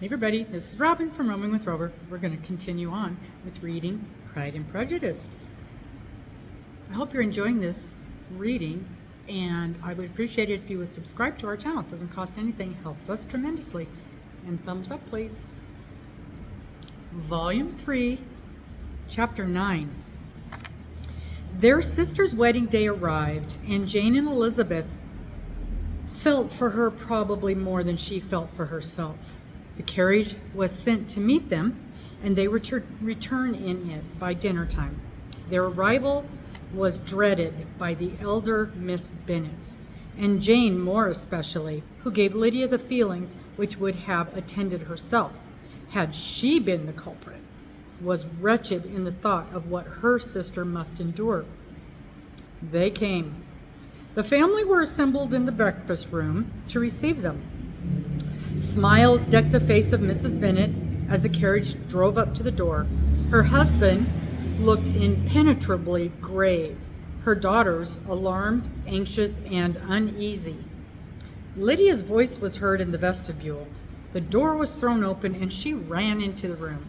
Hey everybody, this is Robin from Roaming with Rover. We're going to continue on with reading Pride and Prejudice. I hope you're enjoying this reading, and I would appreciate it if you would subscribe to our channel. It doesn't cost anything, it helps us tremendously. And thumbs up, please. Volume 3, Chapter 9. Their sister's wedding day arrived, and Jane and Elizabeth felt for her probably more than she felt for herself. The carriage was sent to meet them, and they return in it by dinner time. Their arrival was dreaded by the elder Miss Bennets, and Jane more especially, who gave Lydia the feelings which would have attended herself, had she been the culprit, was wretched in the thought of what her sister must endure. They came. The family were assembled in the breakfast room to receive them. Smiles decked the face of Mrs. Bennet as the carriage drove up to the door. Her husband looked impenetrably grave, her daughters alarmed, anxious, and uneasy. Lydia's voice was heard in the vestibule. The door was thrown open, and she ran into the room.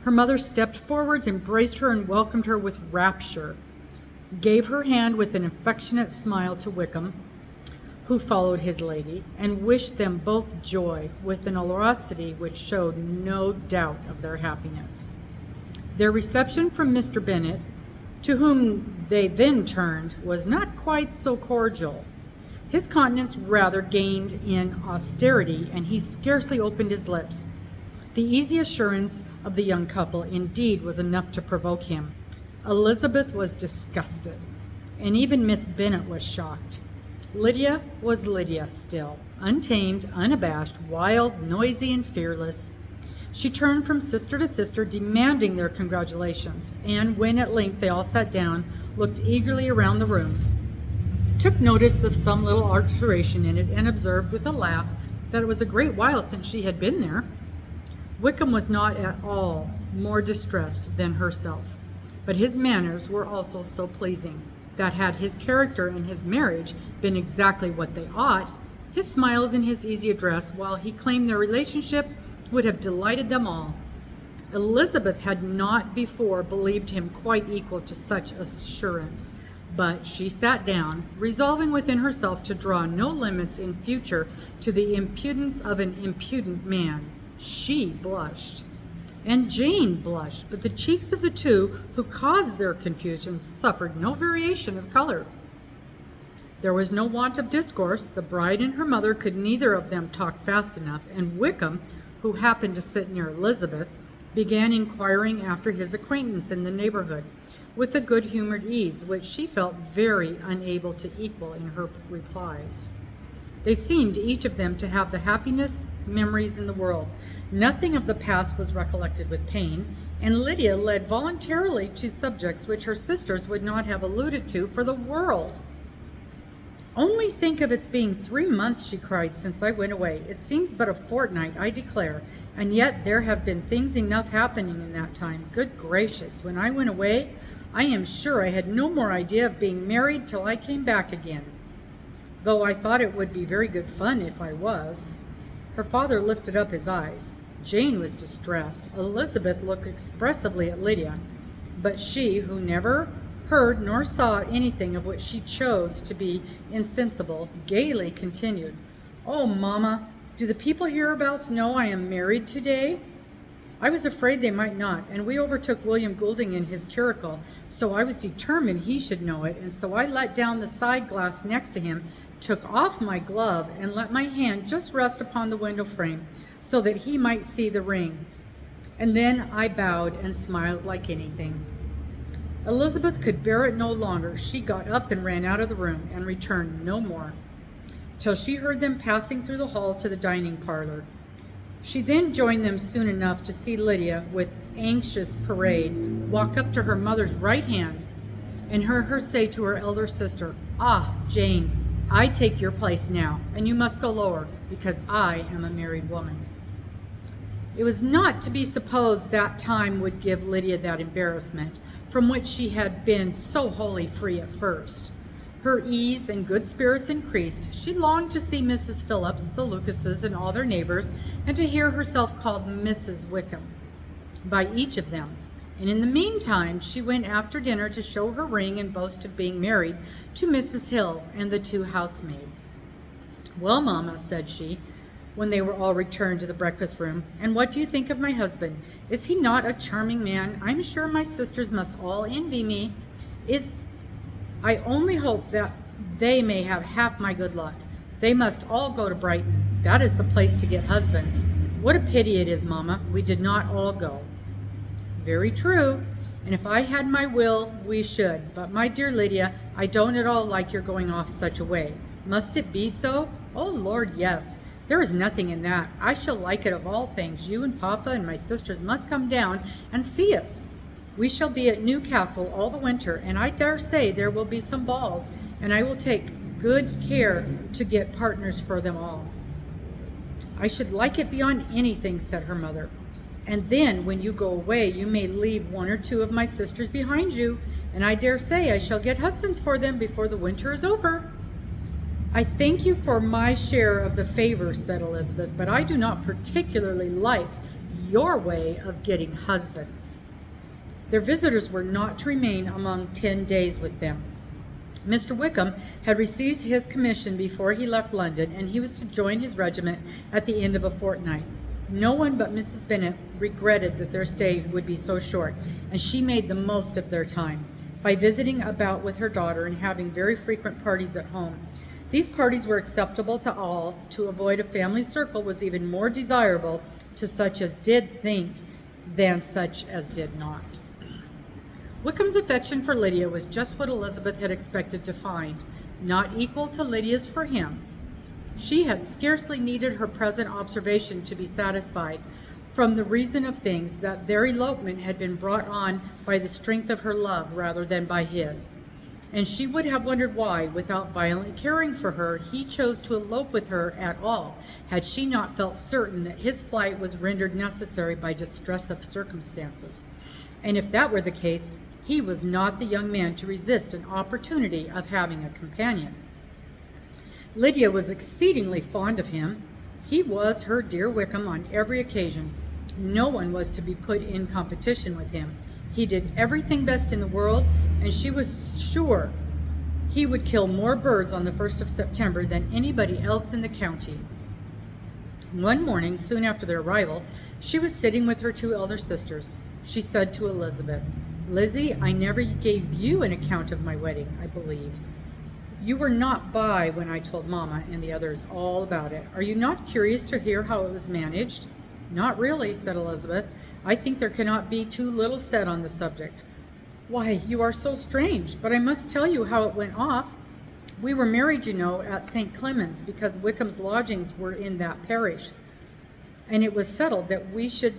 Her mother stepped forwards, embraced her, and welcomed her with rapture, gave her hand with an affectionate smile to Wickham, who followed his lady, and wished them both joy with an alacrity which showed no doubt of their happiness. Their reception from Mr. Bennet, to whom they then turned, was not quite so cordial. His countenance rather gained in austerity, and he scarcely opened his lips. The easy assurance of the young couple, indeed, was enough to provoke him. Elizabeth was disgusted, and even Miss Bennet was shocked. Lydia was Lydia still, untamed, unabashed, wild, noisy, and fearless. She turned from sister to sister, demanding their congratulations, and when at length they all sat down, looked eagerly around the room, took notice of some little alteration in it, and observed with a laugh that it was a great while since she had been there. Wickham was not at all more distressed than herself, but his manners were also so pleasing that had his character and his marriage been exactly what they ought, his smiles and his easy address, while he claimed their relationship, would have delighted them all. Elizabeth had not before believed him quite equal to such assurance, but she sat down, resolving within herself to draw no limits in future to the impudence of an impudent man. She blushed, and Jane blushed, but the cheeks of the two who caused their confusion suffered no variation of color. There was no want of discourse. The bride and her mother could neither of them talk fast enough, and Wickham, who happened to sit near Elizabeth, began inquiring after his acquaintance in the neighborhood, with a good-humored ease which she felt very unable to equal in her replies. They seemed each of them to have the happiest memories in the world. Nothing of the past was recollected with pain, and Lydia led voluntarily to subjects which her sisters would not have alluded to for the world. "Only think of its being 3 months," she cried, "since I went away. It seems but a fortnight, I declare, and yet there have been things enough happening in that time. Good gracious, when I went away, I am sure I had no more idea of being married till I came back again, though I thought it would be very good fun if I was." Her father lifted up his eyes. Jane was distressed. Elizabeth looked expressively at Lydia, but she, who never heard nor saw anything of which she chose to be insensible, gaily continued, "Oh, mamma, do the people hereabouts know I am married today? I was afraid they might not, and we overtook William Goulding in his curricle, so I was determined he should know it, and so I let down the side glass next to him, took off my glove, and let my hand just rest upon the window frame so that he might see the ring. And then I bowed and smiled like anything." Elizabeth could bear it no longer. She got up and ran out of the room, and returned no more, till she heard them passing through the hall to the dining parlor. She then joined them soon enough to see Lydia, with anxious parade, walk up to her mother's right hand, and heard her say to her elder sister, "Ah, Jane, I take your place now, and you must go lower, because I am a married woman." It was not to be supposed that time would give Lydia that embarrassment, from which she had been so wholly free at first. Her ease and good spirits increased. She longed to see Mrs. Phillips, the Lucases, and all their neighbors, and to hear herself called Mrs. Wickham by each of them. And in the meantime, she went after dinner to show her ring and boast of being married to Mrs. Hill and the 2 housemaids. "Well, Mamma," said she, when they were all returned to the breakfast room, "and what do you think of my husband? Is he not a charming man? I'm sure my sisters must all envy me. I only hope that they may have half my good luck. They must all go to Brighton. That is the place to get husbands. What a pity it is, Mamma, we did not all go." "Very true, and if I had my will, we should. But my dear Lydia, I don't at all like your going off such a way. Must it be so? Oh, Lord, yes. There is nothing in that. I shall like it of all things. You and Papa and my sisters must come down and see us. We shall be at Newcastle all the winter, and I dare say there will be some balls, and I will take good care to get partners for them all." "I should like it beyond anything," said her mother. "And then when you go away, you may leave 1 or 2 of my sisters behind you, and I dare say I shall get husbands for them before the winter is over." "I thank you for my share of the favor," said Elizabeth, "but I do not particularly like your way of getting husbands." Their visitors were not to remain among 10 days with them. Mr. Wickham had received his commission before he left London, and he was to join his regiment at the end of a fortnight. No one but Mrs. Bennet regretted that their stay would be so short, and she made the most of their time by visiting about with her daughter and having very frequent parties at home. These parties were acceptable to all. To avoid a family circle was even more desirable to such as did think than such as did not. Wickham's affection for Lydia was just what Elizabeth had expected to find, not equal to Lydia's for him. She had scarcely needed her present observation to be satisfied, from the reason of things, that their elopement had been brought on by the strength of her love rather than by his. And she would have wondered why, without violently caring for her, he chose to elope with her at all, had she not felt certain that his flight was rendered necessary by distress of circumstances. And if that were the case, he was not the young man to resist an opportunity of having a companion. Lydia was exceedingly fond of him. He was her dear Wickham on every occasion. No one was to be put in competition with him. He did everything best in the world, and she was sure he would kill more birds on the 1st of September than anybody else in the county. One morning, soon after their arrival, she was sitting with her 2 elder sisters. She said to Elizabeth, "Lizzy, I never gave you an account of my wedding, I believe. You were not by when I told Mamma and the others all about it. Are you not curious to hear how it was managed?" "Not really," said Elizabeth. "I think there cannot be too little said on the subject." "Why, you are so strange, but I must tell you how it went off. We were married, you know, at St. Clement's, because Wickham's lodgings were in that parish, and it was settled that we should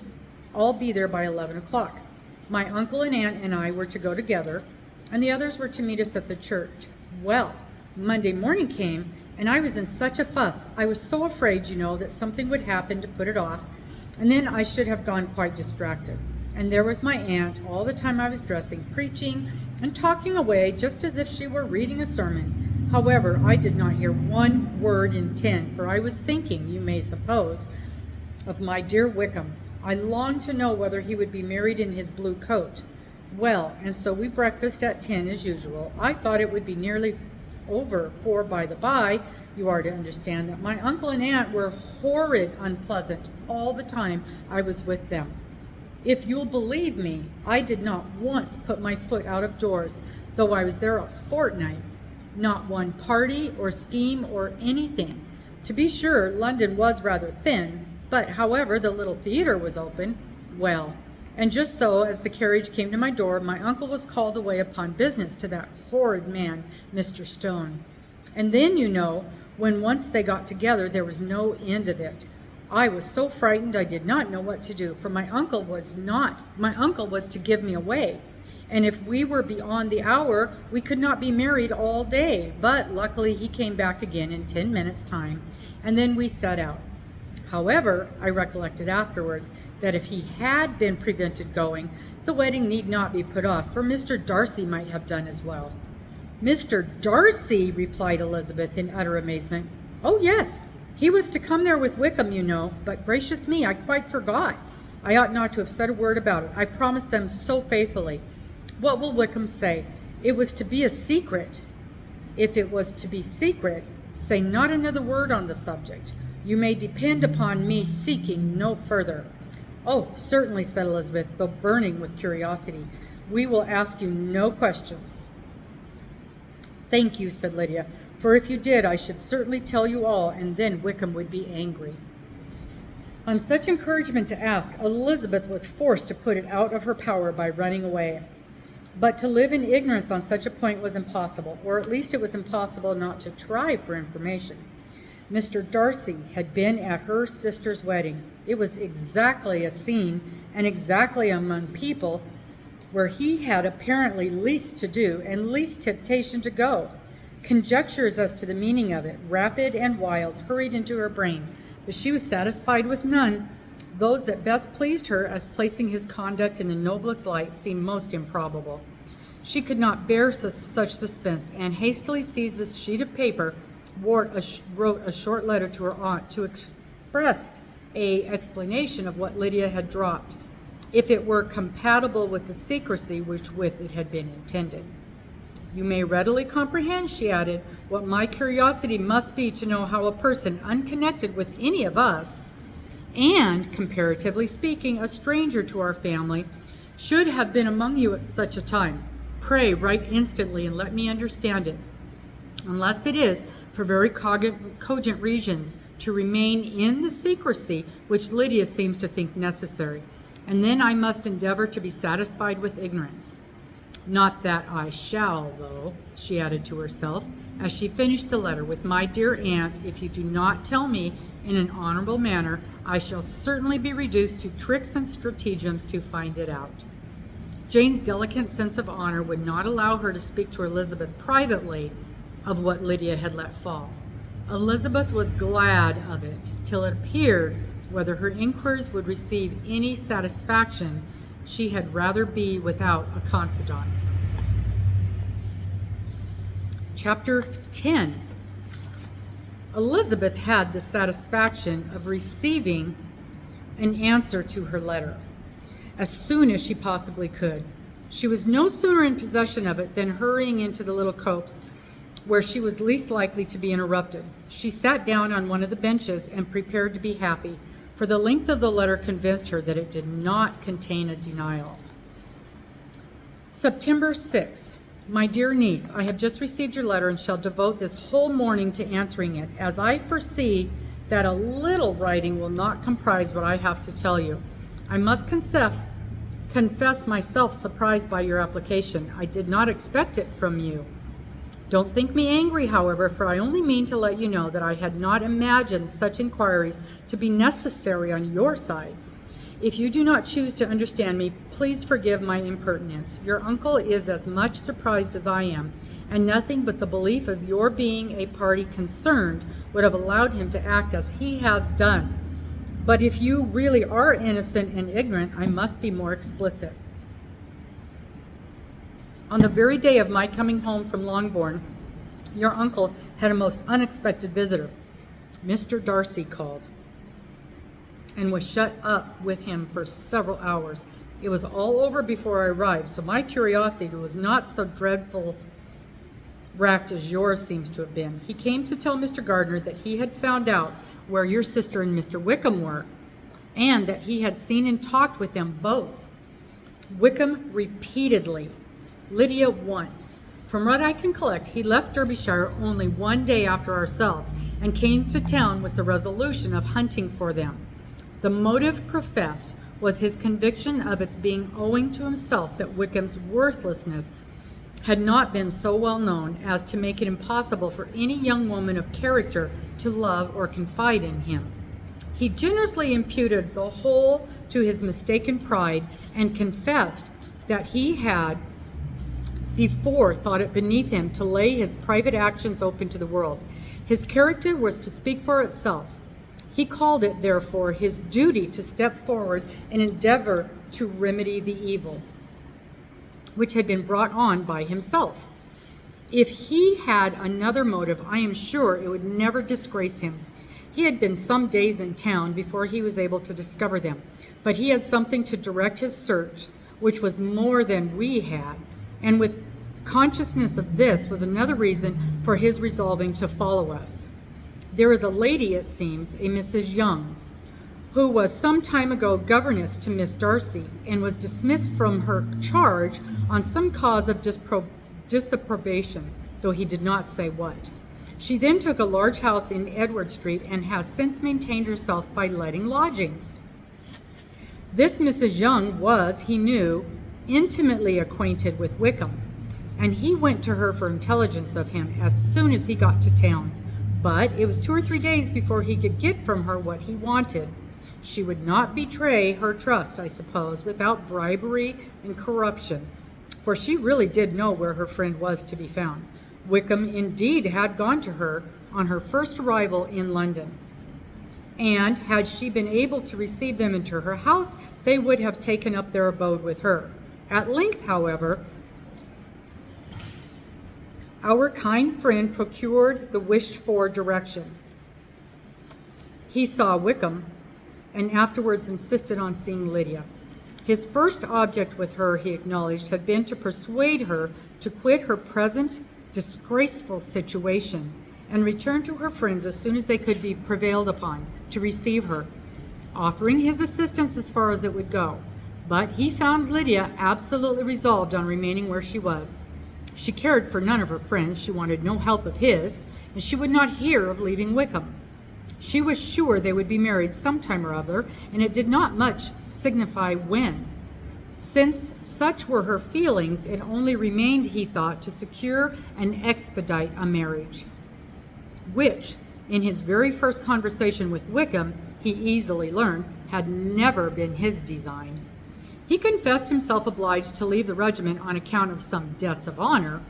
all be there by 11 o'clock. My uncle and aunt and I were to go together, and the others were to meet us at the church. Well, Monday morning came, and I was in such a fuss. I was so afraid, you know, that something would happen to put it off, and then I should have gone quite distracted. And there was my aunt, all the time I was dressing, preaching and talking away just as if she were reading a sermon. However, I did not hear one word in 10, for I was thinking, you may suppose, of my dear Wickham. I longed to know whether he would be married in his blue coat. Well, and so we breakfasted at 10 as usual. I thought it would be nearly over, for by the by, you are to understand that my uncle and aunt were horrid unpleasant all the time I was with them. If you'll believe me, I did not once put my foot out of doors, though I was there a fortnight. Not one party or scheme or anything. To be sure, London was rather thin, but however, the little theater was open. Well, and just so, as the carriage came to my door, my uncle was called away upon business to that horrid man, Mr. Stone. And then, you know, when once they got together, there was no end of it. I was so frightened I did not know what to do, for my uncle was to give me away. And if we were beyond the hour, we could not be married all day. But luckily he came back again in 10 minutes' time, and then we set out. However, I recollected afterwards that if he had been prevented going, the wedding need not be put off, for Mr. Darcy might have done as well. Mr. Darcy, replied Elizabeth in utter amazement. Oh, yes, he was to come there with Wickham, you know, but gracious me, I quite forgot. I ought not to have said a word about it. I promised them so faithfully. What will Wickham say? It was to be a secret. If it was to be secret, say not another word on the subject. You may depend upon me seeking no further. Oh, certainly, said Elizabeth, though burning with curiosity. We will ask you no questions. Thank you, said Lydia, for if you did, I should certainly tell you all, and then Wickham would be angry. On such encouragement to ask, Elizabeth was forced to put it out of her power by running away. But to live in ignorance on such a point was impossible, or at least it was impossible not to try for information. Mr. Darcy had been at her sister's wedding. It was exactly a scene, and exactly among people where he had apparently least to do and least temptation to go. Conjectures as to the meaning of it, rapid and wild, hurried into her brain, but she was satisfied with none. Those that best pleased her as placing his conduct in the noblest light seemed most improbable. She could not bear such suspense, and hastily seized a sheet of paper, wrote a short letter to her aunt to express an explanation of what Lydia had dropped, if it were compatible with the secrecy which with it had been intended. You may readily comprehend, she added, what my curiosity must be to know how a person unconnected with any of us, and, comparatively speaking, a stranger to our family, should have been among you at such a time. Pray write instantly and let me understand it, unless it is for very cogent reasons to remain in the secrecy which Lydia seems to think necessary, and then I must endeavor to be satisfied with ignorance. Not that I shall, though, she added to herself, as she finished the letter, with my dear aunt, if you do not tell me in an honorable manner, I shall certainly be reduced to tricks and stratagems to find it out. Jane's delicate sense of honor would not allow her to speak to Elizabeth privately of what Lydia had let fall. Elizabeth was glad of it, till it appeared, whether her inquiries would receive any satisfaction, she had rather be without a confidant. Chapter 10. Elizabeth had the satisfaction of receiving an answer to her letter as soon as she possibly could. She was no sooner in possession of it than hurrying into the little copse where she was least likely to be interrupted. She sat down on one of the benches and prepared to be happy, for the length of the letter convinced her that it did not contain a denial. September 6th. My dear niece, I have just received your letter and shall devote this whole morning to answering it, as I foresee that a little writing will not comprise what I have to tell you. I must confess myself surprised by your application. I did not expect it from you. Don't think me angry, however, for I only mean to let you know that I had not imagined such inquiries to be necessary on your side. If you do not choose to understand me, please forgive my impertinence. Your uncle is as much surprised as I am, and nothing but the belief of your being a party concerned would have allowed him to act as he has done. But if you really are innocent and ignorant, I must be more explicit. On the very day of my coming home from Longbourn, your uncle had a most unexpected visitor. Mr. Darcy called and was shut up with him for several hours. It was all over before I arrived, so my curiosity was not so dreadful racked as yours seems to have been. He came to tell Mr. Gardner that he had found out where your sister and Mr. Wickham were, and that he had seen and talked with them both. Wickham repeatedly, Lydia once. From what I can collect, he left Derbyshire only one day after ourselves, and came to town with the resolution of hunting for them. The motive professed was his conviction of its being owing to himself that Wickham's worthlessness had not been so well known as to make it impossible for any young woman of character to love or confide in him. He generously imputed the whole to his mistaken pride, and confessed that he had before thought it beneath him to lay his private actions open to the world. His character was to speak for itself. He called it, therefore, his duty to step forward and endeavor to remedy the evil which had been brought on by himself. If he had another motive, I am sure it would never disgrace him. He had been some days in town before he was able to discover them, but he had something to direct his search, which was more than we had, and with consciousness of this was another reason for his resolving to follow us. There is a lady, it seems, a Mrs. Young, who was some time ago governess to Miss Darcy and was dismissed from her charge on some cause of disapprobation, though he did not say what. She then took a large house in Edward Street and has since maintained herself by letting lodgings. This Mrs. Young was, he knew, intimately acquainted with Wickham, and he went to her for intelligence of him as soon as he got to town. But it was 2 or 3 days before he could get from her what he wanted. She would not betray her trust, I suppose, without bribery and corruption, for she really did know where her friend was to be found. Wickham indeed had gone to her on her first arrival in London, and had she been able to receive them into her house, they would have taken up their abode with her. At length, however, our kind friend procured the wished-for direction. He saw Wickham, and afterwards insisted on seeing Lydia. His first object with her, he acknowledged, had been to persuade her to quit her present disgraceful situation and return to her friends as soon as they could be prevailed upon to receive her, offering his assistance as far as it would go. But he found Lydia absolutely resolved on remaining where she was. She cared for none of her friends, she wanted no help of his, and she would not hear of leaving Wickham. She was sure they would be married sometime or other, and it did not much signify when. Since such were her feelings, it only remained, he thought, to secure and expedite a marriage, which, in his very first conversation with Wickham, he easily learned, had never been his design. He confessed himself obliged to leave the regiment on account of some debts of honor,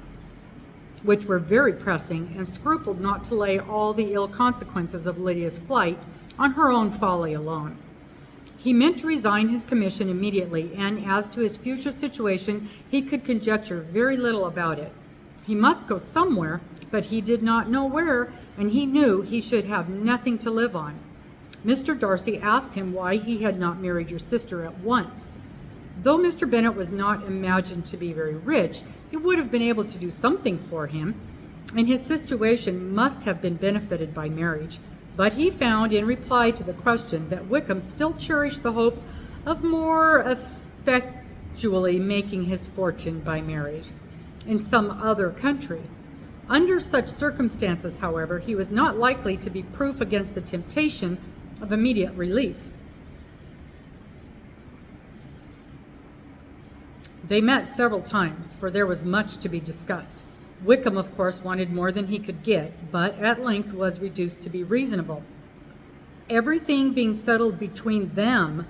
which were very pressing, and scrupled not to lay all the ill consequences of Lydia's flight on her own folly alone. He meant to resign his commission immediately, and as to his future situation, he could conjecture very little about it. He must go somewhere, but he did not know where, and he knew he should have nothing to live on. Mr. Darcy asked him why he had not married your sister at once. Though Mr. Bennet was not imagined to be very rich, he would have been able to do something for him, and his situation must have been benefited by marriage. But he found, in reply to the question, that Wickham still cherished the hope of more effectually making his fortune by marriage in some other country. Under such circumstances, however, he was not likely to be proof against the temptation of immediate relief. They met several times, for there was much to be discussed. Wickham, of course, wanted more than he could get, but at length was reduced to be reasonable. Everything being settled between them,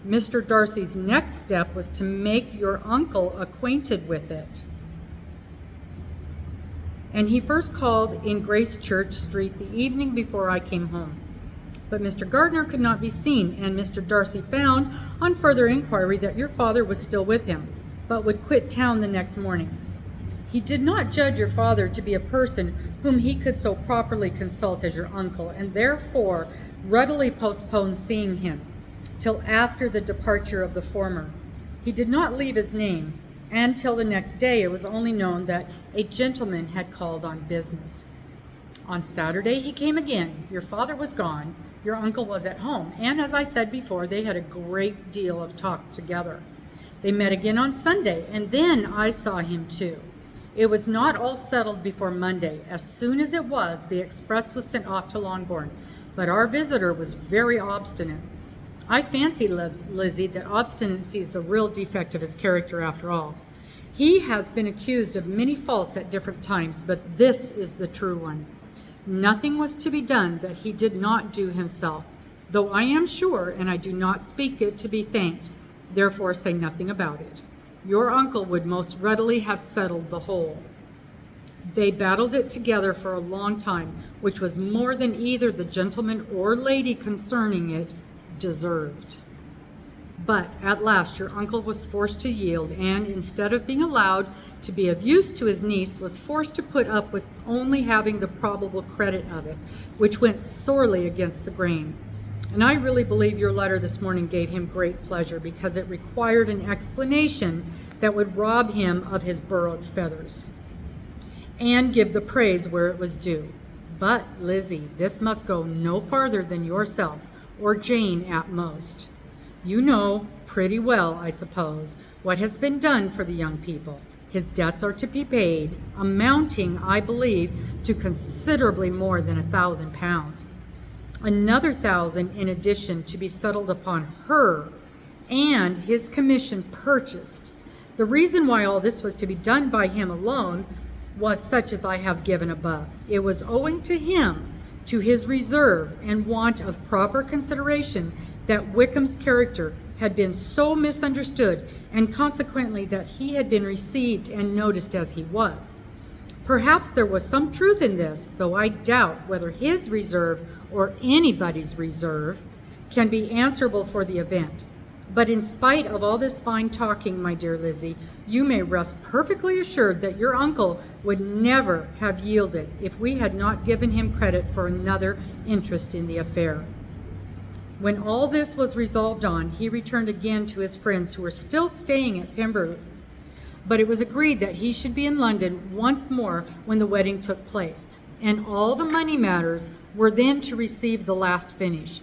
Mr. Darcy's next step was to make your uncle acquainted with it. And he first called in Grace Church Street the evening before I came home. But Mr. Gardner could not be seen, and Mr. Darcy found, on further inquiry, that your father was still with him, but would quit town the next morning. He did not judge your father to be a person whom he could so properly consult as your uncle, and therefore readily postponed seeing him till after the departure of the former. He did not leave his name, and till the next day it was only known that a gentleman had called on business. On Saturday he came again. Your father was gone, your uncle was at home, and as I said before, they had a great deal of talk together. They met again on Sunday, and then I saw him too. It was not all settled before Monday. As soon as it was, the express was sent off to Longbourn, but our visitor was very obstinate. I fancy, Lizzy, that obstinacy is the real defect of his character after all. He has been accused of many faults at different times, but this is the true one. Nothing was to be done that he did not do himself, though I am sure, and I do not speak it to be thanked, therefore say nothing about it. Your uncle would most readily have settled the whole. They battled it together for a long time, which was more than either the gentleman or lady concerning it deserved. But at last your uncle was forced to yield, and instead of being allowed to be of use to his niece, was forced to put up with only having the probable credit of it, which went sorely against the grain. And I really believe your letter this morning gave him great pleasure, because it required an explanation that would rob him of his borrowed feathers and give the praise where it was due. But, Lizzy, this must go no farther than yourself, or Jane at most. You know pretty well, I suppose, what has been done for the young people. His debts are to be paid, amounting, I believe, to considerably more than £1,000. Another 1,000 in addition to be settled upon her, and his commission purchased. The reason why all this was to be done by him alone was such as I have given above. It was owing to him, to his reserve and want of proper consideration, that Wickham's character had been so misunderstood, and consequently that he had been received and noticed as he was. Perhaps there was some truth in this, though I doubt whether his reserve or anybody's reserve can be answerable for the event. But in spite of all this fine talking, my dear Lizzy, you may rest perfectly assured that your uncle would never have yielded if we had not given him credit for another interest in the affair. When all this was resolved on, he returned again to his friends who were still staying at Pemberley. But it was agreed that he should be in London once more when the wedding took place, and all the money matters were then to receive the last finish.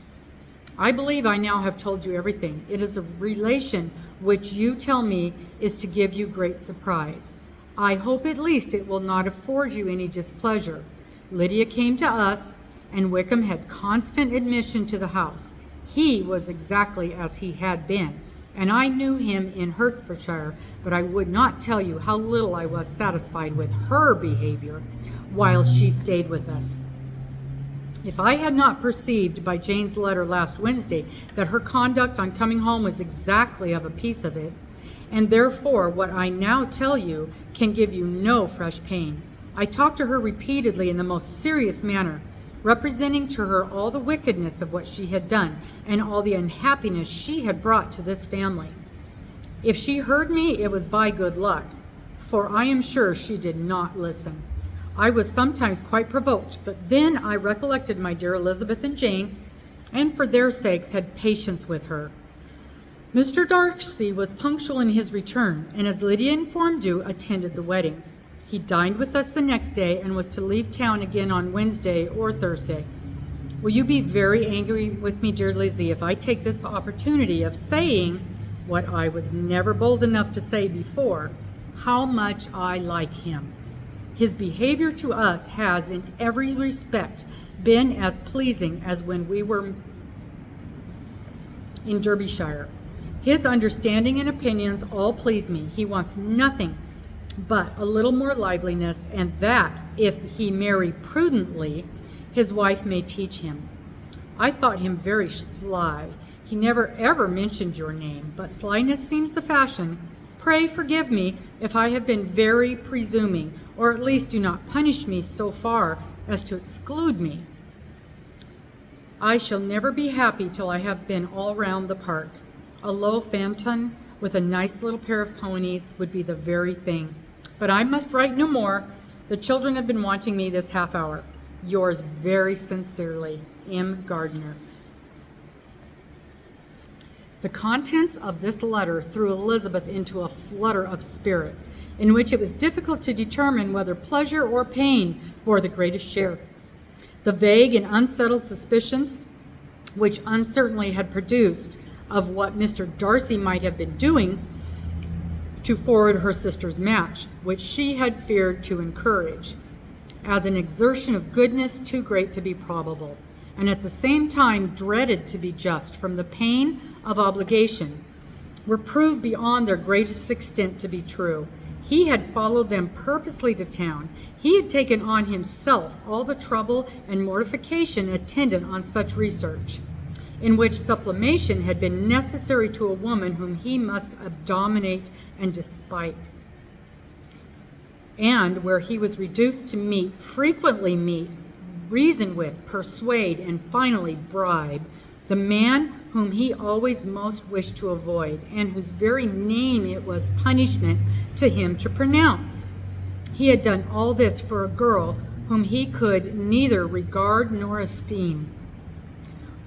I believe I now have told you everything. It is a relation which you tell me is to give you great surprise. I hope at least it will not afford you any displeasure. Lydia came to us, and Wickham had constant admission to the house. He was exactly as he had been, and I knew him in Hertfordshire, but I would not tell you how little I was satisfied with her behavior while she stayed with us. If I had not perceived by Jane's letter last Wednesday that her conduct on coming home was exactly of a piece of it, and therefore what I now tell you can give you no fresh pain. I talked to her repeatedly in the most serious manner, representing to her all the wickedness of what she had done and all the unhappiness she had brought to this family. If she heard me, it was by good luck, for I am sure she did not listen. I was sometimes quite provoked, but then I recollected my dear Elizabeth and Jane, and for their sakes had patience with her. Mr. Darcy was punctual in his return, and as Lydia informed you, attended the wedding. He dined with us the next day and was to leave town again on Wednesday or Thursday. Will you be very angry with me, dear Lizzy, if I take this opportunity of saying what I was never bold enough to say before, how much I like him? His behavior to us has in every respect been as pleasing as when we were in Derbyshire. His understanding and opinions all please me. He wants nothing but a little more liveliness, and that, if he marry prudently, his wife may teach him. I thought him very sly. He never ever mentioned your name, but slyness seems the fashion. Pray forgive me if I have been very presuming, or at least do not punish me so far as to exclude me. I shall never be happy till I have been all round the park. A low phaeton with a nice little pair of ponies would be the very thing. But I must write no more. The children have been wanting me this half hour. Yours very sincerely, M. Gardner. The contents of this letter threw Elizabeth into a flutter of spirits, in which it was difficult to determine whether pleasure or pain bore the greatest share. The vague and unsettled suspicions which uncertainly had produced of what Mr. Darcy might have been doing to forward her sister's match, which she had feared to encourage, as an exertion of goodness too great to be probable, and at the same time dreaded to be just from the pain of obligation, were proved beyond their greatest extent to be true. He had followed them purposely to town. He had taken on himself all the trouble and mortification attendant on such research, in which sublimation had been necessary to a woman whom he must abominate and despite, and where he was reduced to frequently meet, reason with, persuade, and finally bribe the man whom he always most wished to avoid, and whose very name it was punishment to him to pronounce. He had done all this for a girl whom he could neither regard nor esteem.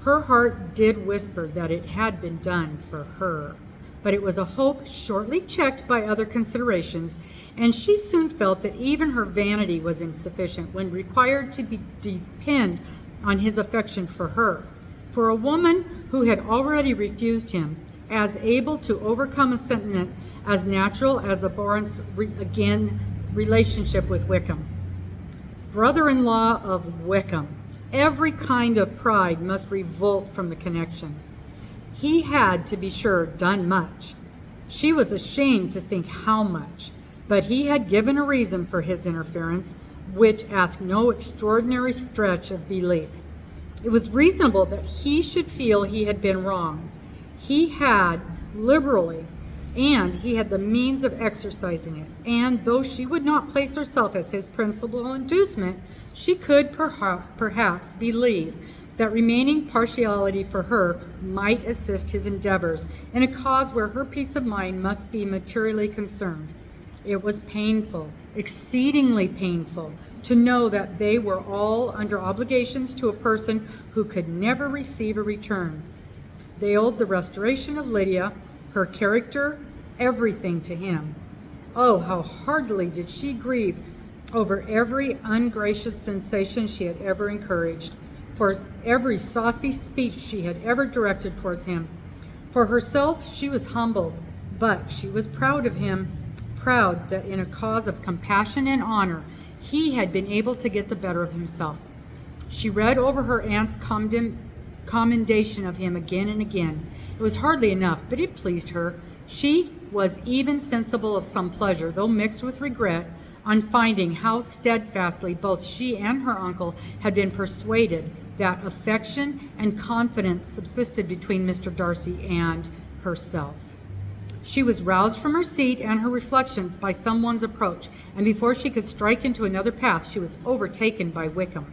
Her heart did whisper that it had been done for her, but it was a hope shortly checked by other considerations, and she soon felt that even her vanity was insufficient when required to depend on his affection for her. For a woman who had already refused him, as able to overcome a sentiment as natural as abhorrence relationship with Wickham. Brother-in-law of Wickham. Every kind of pride must revolt from the connection. He had, to be sure, done much. She was ashamed to think how much, but he had given a reason for his interference, which asked no extraordinary stretch of belief. It was reasonable that he should feel he had been wrong. He had liberally, and he had the means of exercising it, and though she would not place herself as his principal inducement, she could perhaps believe that remaining partiality for her might assist his endeavors in a cause where her peace of mind must be materially concerned. It was painful, exceedingly painful, to know that they were all under obligations to a person who could never receive a return. They owed the restoration of Lydia, her character, everything to him. Oh, how heartily did she grieve over every ungracious sensation she had ever encouraged, for every saucy speech she had ever directed towards him. For herself, she was humbled, but she was proud of him, proud that in a cause of compassion and honor, he had been able to get the better of himself. She read over her aunt's commendation of him again and again. It was hardly enough, but it pleased her. She was even sensible of some pleasure, though mixed with regret, on finding how steadfastly both she and her uncle had been persuaded that affection and confidence subsisted between Mr. Darcy and herself. She was roused from her seat and her reflections by someone's approach, and before she could strike into another path, she was overtaken by Wickham.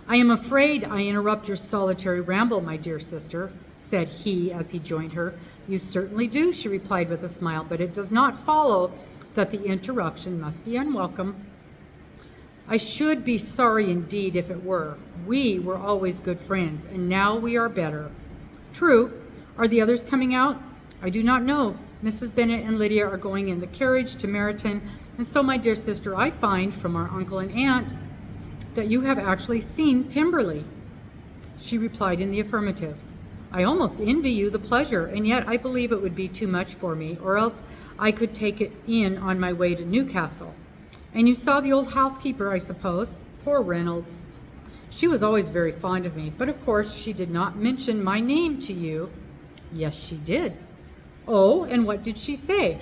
"I am afraid I interrupt your solitary ramble, my dear sister," said he as he joined her. "You certainly do," she replied with a smile, "but it does not follow that the interruption must be unwelcome." "I should be sorry indeed if it were. We were always good friends, and now we are better." "True. Are the others coming out?" "I do not know. Mrs. Bennet and Lydia are going in the carriage to Meryton, and so, my dear sister, I find from our uncle and aunt that you have actually seen Pemberley." She replied in the affirmative. "I almost envy you the pleasure, and yet I believe it would be too much for me, or else I could take it in on my way to Newcastle. And you saw the old housekeeper, I suppose? Poor Reynolds. She was always very fond of me, but of course she did not mention my name to you." "Yes, she did." "Oh, and what did she say?"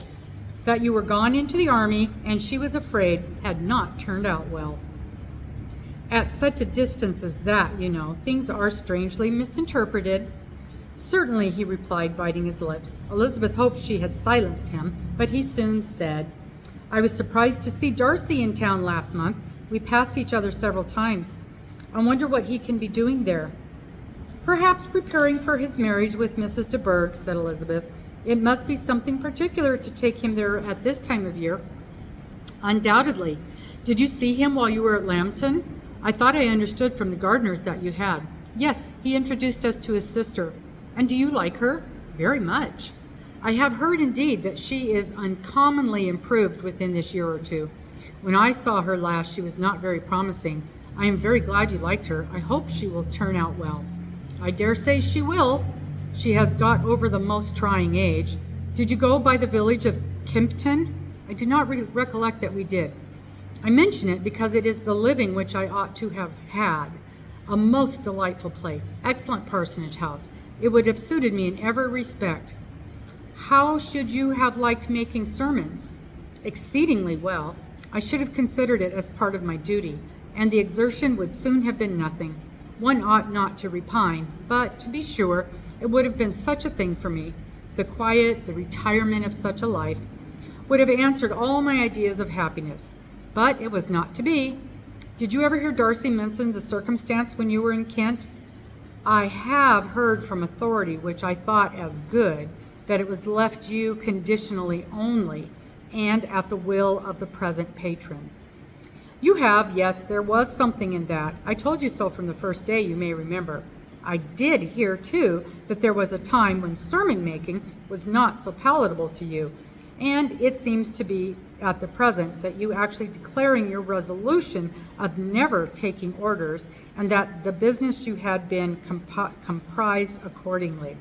"That you were gone into the army, and she was afraid had not turned out well." "At such a distance as that, you know, things are strangely misinterpreted." "Certainly," he replied, biting his lips. Elizabeth hoped she had silenced him, but he soon said, "I was surprised to see Darcy in town last month. We passed each other several times. I wonder what he can be doing there." "Perhaps preparing for his marriage with Mrs. de Bourgh," said Elizabeth. "It must be something particular to take him there at this time of year." "Undoubtedly. Did you see him while you were at Lambton? I thought I understood from the gardeners that you had." "Yes, he introduced us to his sister." "And do you like her?" "Very much." "I have heard indeed that she is uncommonly improved within this year or two. When I saw her last she was not very promising. I am very glad you liked her. I hope she will turn out well." "I dare say she will. She has got over the most trying age. Did you go by the village of Kimpton?" "I do not recollect that we did." "I mention it because it is the living which I ought to have had. A most delightful place, excellent parsonage house. It would have suited me in every respect." "How should you have liked making sermons?" "Exceedingly well. I should have considered it as part of my duty, and the exertion would soon have been nothing. One ought not to repine, but, to be sure, it would have been such a thing for me. The quiet, the retirement of such a life would have answered all my ideas of happiness. But it was not to be. Did you ever hear Darcy mention the circumstance when you were in Kent?" I have heard from authority, which I thought as good, that it was left you conditionally only, and at the will of the present patron. You have, yes, there was something in that. I told you so from the first day, you may remember. I did hear, too, that there was a time when sermon making was not so palatable to you, and it seems to be at the present that you actually declaring your resolution of never taking orders, and that the business you had been comprised accordingly.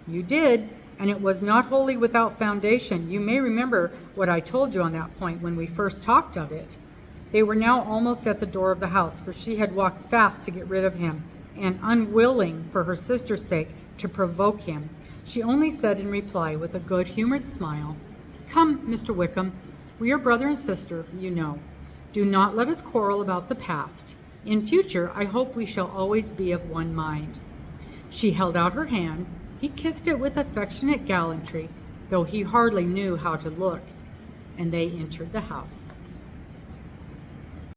You did, and it was not wholly without foundation. You may remember what I told you on that point when we first talked of it. They were now almost at the door of the house, for she had walked fast to get rid of him, and unwilling, for her sister's sake, to provoke him, she only said in reply, with a good-humored smile, "Come, Mr. Wickham, we are brother and sister, you know. Do not let us quarrel about the past. In future, I hope we shall always be of one mind." She held out her hand. He kissed it with affectionate gallantry, though he hardly knew how to look, and they entered the house.